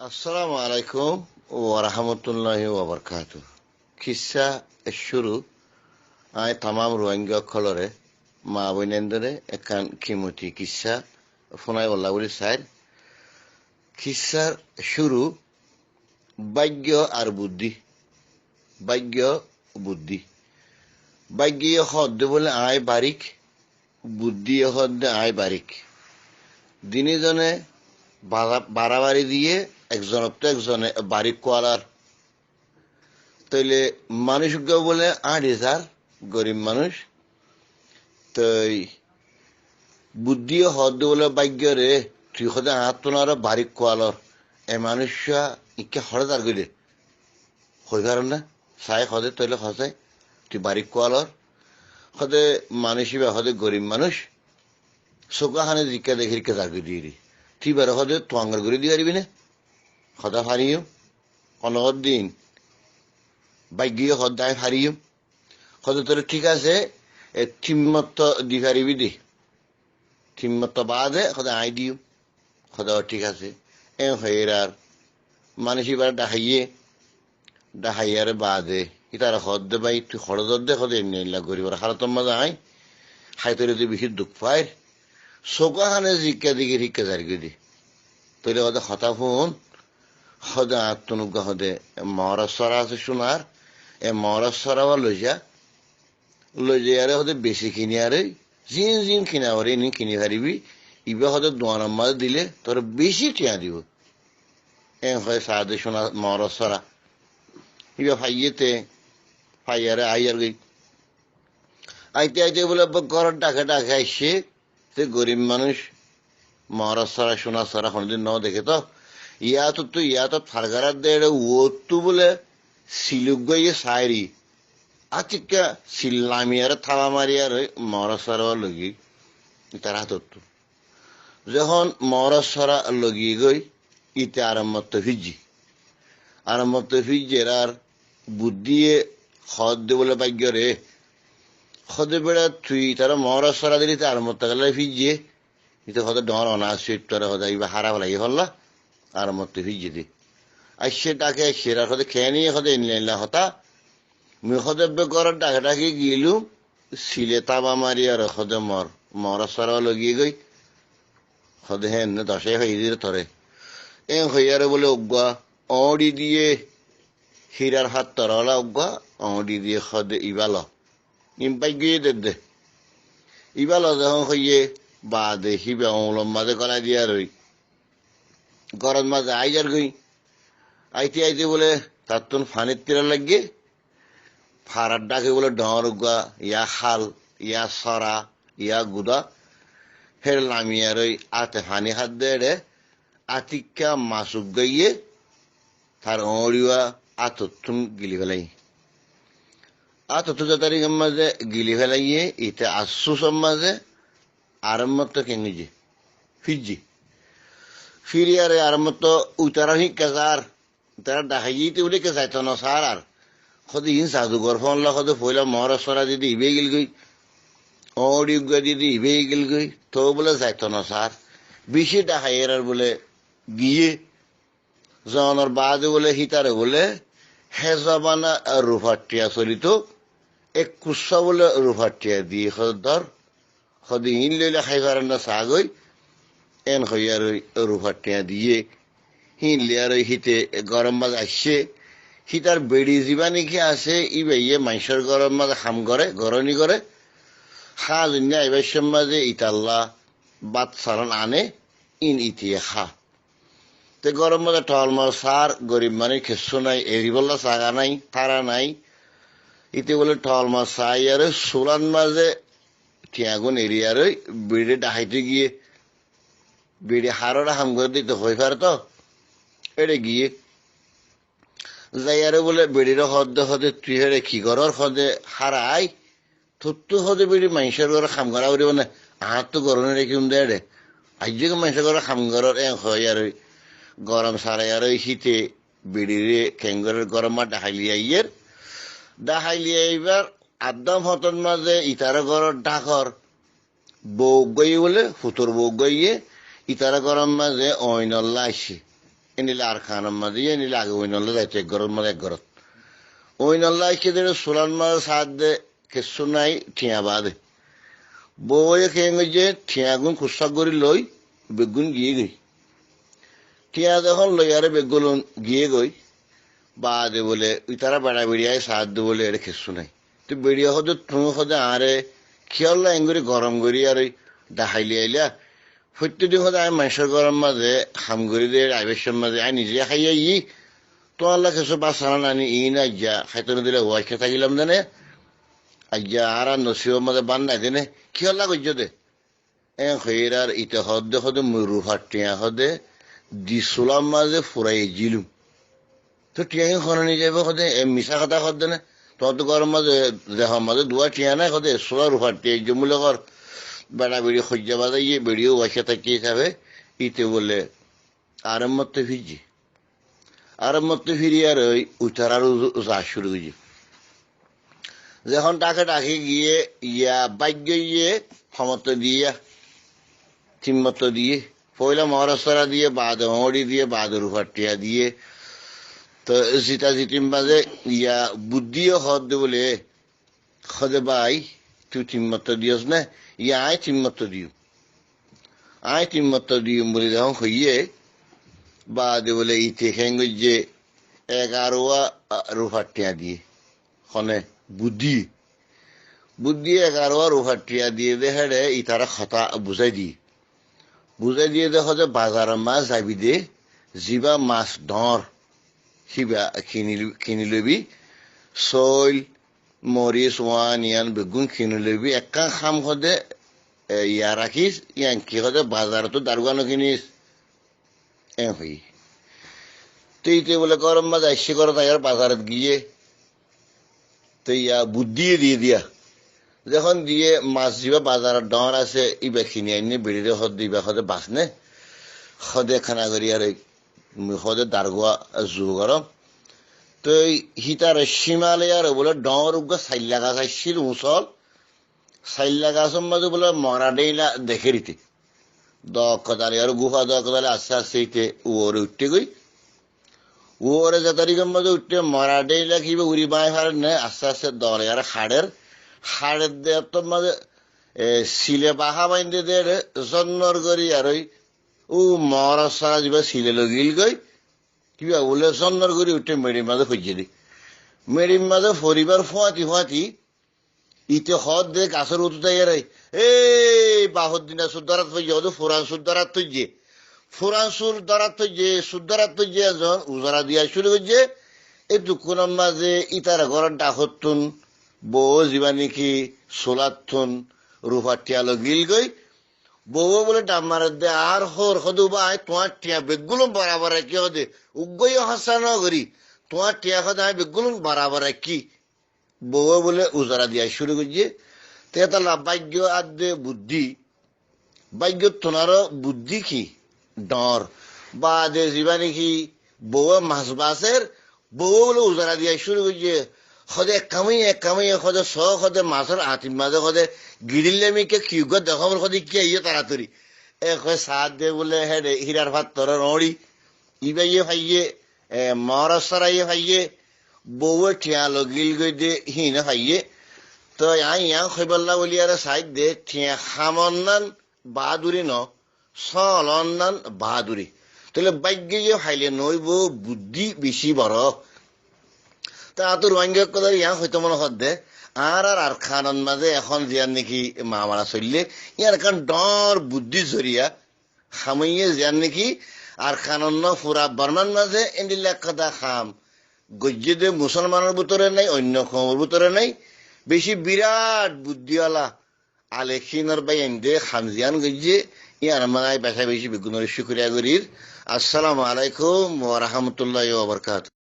আসসালামু আলাইকুম ওয়া রাহমাতুল্লাহি ওয়া বারাকাতুহু। কিসা শুরু আই তামাম রোহিঙ্গা খলরে মা বইনেন্দরে একান কিমতি কিসা ফোনাই ওল্লা বলি সাইড কিসার শুরু ভাগ্য আর বুদ্ধি ভাগ্য বুদ্ধি ভাগ্য হদ্দ বলে আয় বারিক বুদ্ধি হদ্দে আয় বারিক দিনে জনে বাড়াবাড়ি দিয়ে একজনের তো একজনে বাড়ি কোয়ালার তাইলে মানুষ বলে 8,000 গরিব মানুষ তো বুদ্ধি হদ বলে ভাগ্য রে তুই হদে আত্মনার বাড়ি কোয়ালর এ মানুষ ইকে হরে তার গইলে হই পারেন না সাই হদে তৈলে হসাই তুই বাড়ি কোয়ালর হদে মানুষই বা হদে গরিব মানুষ চোখাখানে জিকা দেখি তার দিয়ে তুই বেড়ে হদে তোয়াঙ্গার করে দিয়ে পারবি না সদা হারিও অনগর দিন ভাগ্য সদায় হারিও সদা তোর ঠিক আছে ঠিমত দি পারিবি দি ঠিমত বাদে সদা আই দিও সদা ঠিক আছে এ হয়ে আর মানুষ এবার ডাহাইয়ারে বাদে ইতার হদ্দে বাই তুই খরচ দে সদে এমনি গরিবর হারাতর মাঝে আই হাই তৈরি তুই বেশি দুঃখ পাই চৌকাখানে জিকা দিকে শিক্ষা জারি দি তৈরি সদা হতা ফোন সদা আত্মনুজ্ঞা সদে মহারাষ্ট্র আছে সোনার এ মহারাষ্ট্র লৈ যারে সদে বেশি কিনি আরে জিন কিনা করে নি কিনি পারিবি ইবা সদে দোয়ানের মাঝে দিলে তোর বেশি টিয়া দিব এ হয় সাদে সোনা মহারাষ্ট্র ইবা ফাইয়ারে আইয়ার গই আইতে বলে ঘরের ডাকে আইসে সে গরিব মানুষ মহারাষ্ট্র সোনা সারা কোনদিন ন দেখে তো ইয়াতো ফারগারার দেড় ওতু বলে সিলুক গইয়ে সাইরি আচিকা সিল্লামিয়ার থাবা মারিয়ার মহারাষ্ট্র লগি তার হাতত যখন মহারাষ্ট্র লগিয়ে গই ইতে আরম্ভত ফিজির আর বুদ্ধিয়ে হদ দে বলে ভাগ্য রে হদে বেড়া তুই তারা মহারাষ্ট্র দিলি তার মত গেলে ফিজিয়ে ইতে হদে ডর অনাসিট তোরা হদা ইবা হারা বলাই হল্লা আর মত ফিজিয়ে দি আসছে ডাকে সেরা হদে খেয়ে নিয়ে হদে এনলা হতা মুই হদে বেগরের ডাকে গিলু সিলে তাবা মারি আর হদে মহারাষ্ট্র লগিয়ে গই হদে হেন দশে হয়ে দিয়ে ধরে এ হইয়ারে বলে অজ্ঞা অড়ি দিয়ে হীরার হাত তরলা অজ্ঞা অড়ি দিয়ে হদে ইবাল ইম্পাই গিয়ে দে ইবাল যখন হইয়ে বা দেখিবে অমলম মাঝে গলায় দিয়া রই গরম মাঝে আইজার গই আইতে বলে তার তোন ফানির তীরা লাগিয়ে ফারার ডাকে বলে ডর উগা ইয়া খাল ইয়া সরা ইয়া গুদা ফের লামিয়ার ওই আতে ফানি হাত দে আতিকা মাসুক গইয়ে তার অড়িয়া আততুন গিলি ফেলাই আততু তারিখের মাঝে গিলি ফেলাইয়ে ইতে আসুসের মাঝে আরম্ভত কেঙ্গিজি ফিরিয়ারে আরম্ভত উতারা হিকার তারা ডাকাইতে বলে কে যাইত না সার আর সদি ইন সাধুঘর ফোনলা সদে ফইলা মহারাষ্ট্র দিদি ইবে গেল গই অড়ি উগা দিদি ইবে গেল গই তো বলে যাইত না সার বেশি ডাকাইয়ের আর বলে গিয়ে জনের বাদে বলে হিতারে বলে হেজাবানা রুফাটিয়া চলিত এক কুসা বলে রুফাটিয়া দিয়ে ধর সদি ইন লইলে খাই পারেন না চা গই এন হইয়ার রুফাটিয়া দিয়ে হিন লিয়ার হিতে গরম মাছ আসছে হিতার বেড়ি যাবা নাকি আছে ইয়ে মাইসর গরম মাঝে খাম করে গরনি করে খা জন্য আইবার মাঝে ইতাল্লা বাত সারান আনে ইন ইতিয়ে খা তে গরম মাঝে টল মাছ সার গরিব মানে খেসো নাই এরিবল্লা চাগা নাই তারা নাই ইতে বলে টল মাছ চাই আর সোলান মাঝে টিয়াগুন এরিয়ার বেড়ে ডাহাইতে গিয়ে বেড়ে হাররা হাম করে দিতে হয়ে পারে তো এটা গিয়ে যাইয়ারে বলে বেড়ির হদে তুই হেরে কি করর হদে হারাই তোর হদে বেড়ি মাইসের ঘরে খাম করা উড়িব না হাত তো গরমে রেখে দে আজ মাইসের ঘরে খাম করার হয় আর গরম সারাই আর শীতে বেড়িরে খেঙ্গরের গরম মা ডাহাইলিয়ে এইবার আদাম হতন মাঝে ইতারা ঘরের ডাকর বউ গই বলে ফুতুর বউ গইয়ে ইতারা গরম মাঝে অইনল্লা আসে এনিলে আর খানার মাঝে এনিলে আগে ওই নল্লা যাইতো এক ঘরের মাঝে এক ঘরত ওই নল্লা এসে দিলে সোলার মাঝে সাত দে কিছু নাই ঠিয়া বাদে বউয়ে খেয়ে গেছে ঠিয়াগুন খুচা করে লই বেগুন গিয়ে গই ঠিয়া যখন লই আরে বেগুন গিয়ে গই বাদে বলে ওই তারা বেড়া বেড়িয়ায় সাত দে বলে এটা কিছু নাই তো বেড়িয়া হতে তুমি হতে আরে খেয়াল এঙ্গুরি গরম করি আর ওই ডাহাইলি আইলা প্রত্যেকদিন হতে আমি মানুষের গরম মাঝে হাম করি দে আইবেশের মাঝে আই নিজে খাইয়া ই তো আল্লাহ কিছু বাঁচানা নানি ই না যা খাইতে দিলে ওয়াই খেয়ে থাকিলাম জানে আজ্ঞা আর নসিবের মাঝে বান নাই দেনে কি হল্লা করছো দে আর ইতে হদে হদে রুহার টিয়া হদে দিসুলাম মাঝে ফুরাই জিলুম তো টিয়াই খনানি যাবে হদে মিশা কথা হদে না তত গরম মাঝে দেহ মাঝে দুয়া টিয়া নাই হদে সোলা রুহার টিয়া জমুলে কর বেড়া বেড়ি সজ্জা বাজাইয়ে বেড়িও ওয়াইসে থাকিয়ে যাবে ইতে বলে আরাম মতো ফিরছি আরাম মতো ফিরি আর ওই উঠার আরো যা শুরু করছি যখন তাকে ডাকে গিয়ে ইয়া বাক্য গিয়ে ক্ষমত দিয়ে চিম্মত দিয়ে পয়লা মহারাষ্ট্রা দিয়ে বাদ মড়ি দিয়ে বাদ রুফাটিয়া দিয়ে তো জিতা জিতিম বাজে ইয়া বুদ্ধিও হদ দে বলে হদে ভাই তুই চিম্মত দিয়স না ইয়া আয় চিম্মত দিও বলে যখন হইয়ে বাদে বলে ইতে খেঙ্গ যে 11 রুফাটিয়া দিয়ে হনে বুদ্ধি 11 রুফাটিয়া দিয়ে দে হেড়ে ই তারা কথা বুঝাই দিয়ে দেখো যে বাজারের মাছ যাবি দে যিবা মাছ ধর সিবা কিনি লবি চইল মরিচ ওয়ান ইয়ান বেগুন কিনি লবি একা খাম সদে ইয়া রাখিস ইয়ান কি সদে বাজারতো দারগানো কিনিস হই তুই বলে গরম মাছ আসছে করো তাই আর বাজারত গিয়ে তো ইয়া বুদ্ধি দিয়ে দিয়া যখন দিয়ে মাছ যিবা বাজারের ডর আছে ইবা কিনি আইনে বেড়িরে হদ দিবা সদে বাঁচনে সদে খানা করি আর সদে দারগোয়া জু গরম তো হিতার সীমালে আর বলে ডর উগা সাইল্লা গাছ আসছিল উঁচল সাইল্লা গাছের মাঝে বলে মরা ডেইলা দেখে দিতে দলে আর গুফা দলে আস্তে আস্তে ইতে ওরে উঠতে গই ওরে যে তারিখের মাঝে উঠতে মরা ডেইলা কিবা উড়ি বাই হার নে আস্তে আস্তে দলে আর হাড়ের দেহ তোর মাঝে শিলে বাহা বাইন্দে দে জন্মর করি আর ওই ও মরা সারা যা শিলে লগিল গই কিবা বলে জন্মর করি উঠে মেড়ির মাঝে খুঁজে দি মেড়ির মাঝে ফরিবার ফুয়াতি ইতে হদ দে গাছের উঠতে আর এই বাহর দিনা সুদ্ধারাত হইছে হতো ফুরান সুদ্ধারাত হইছে ফুরান সুদ্ধারাত হইছে সুদ্ধারাত হইছে যখন উজারা দিয়া শুরু করছে এই দুঃখনের মাঝে ইতারা ঘরের ডাকতুন বউ যিবা নাকি সোলাতুন রুফার টিয়ালো গিল গই বউ বলে ডামার দে আর হর হদু ভাই তোমার টিয়া বেগুলো বরাবর কি হদে উগই হাসান করি তোমার টিয়া হদে আমি বেগুলো বরাবর কি বউ বলে উজারা দিয়া শুরু করছে তেতালা ভাগ্য আদে বুদ্ধি ভাগ্য তোনারও বুদ্ধি কি ডর বা দে যিবা নাকি বউ মাছ বাসের বউ বলে উজারা দিয়া শুরু করছে সদে কামাই সদে সদে মাছের হাতির মাঝে সদে গিরিলে মিকে কিউগ দেখাবার সদে কি আইয়ে তাড়াতাড়ি সাত দে বলে হেডে হীরার ভাত তোর নড়ি ইবাইয়ে ভাইয়ে মহারাষ্ট্রাইয়ে ভাইয়ে বউয়ে ঠিয়া লগিল গই দে হিনে ভাইয়ে তো ইয়া খৈবল্লা বলি আর সাইড দে ঠিয়া খামন্নান বাহাদুরি ন সলন্নান বাহাদুরি তাহলে ভাগ্য হাইলে নইব বুদ্ধি বেশি বড় তা তোর রোহিঙ্গ কথা ইয়া হয়তো মনে হদ্দে আর খানন মাঝে এখন জিয়ার নাকি মামারা চললে ইয়ার কারণ ডর বুদ্ধি জরিয়া খামাইয়ে জিয়ার নাকি আর খানন ফুরা বর্মান মাঝে এন্ডিল্লা কথা খাম গজ্জে দে মুসলমানের ভিতরে নাই অন্য খবর ভিতরে নাই বেশি বিরাট বুদ্ধিওয়ালা আলেখিনের বাই এন্দে খামজিয়ান গজ্জে ইয়ার মানে বেশা বেশি বেগুনের শুক্রিয়া করির। আসসালামু আলাইকুম ওয়া রাহমাতুল্লাহি ওয়া বারাকাতুহু।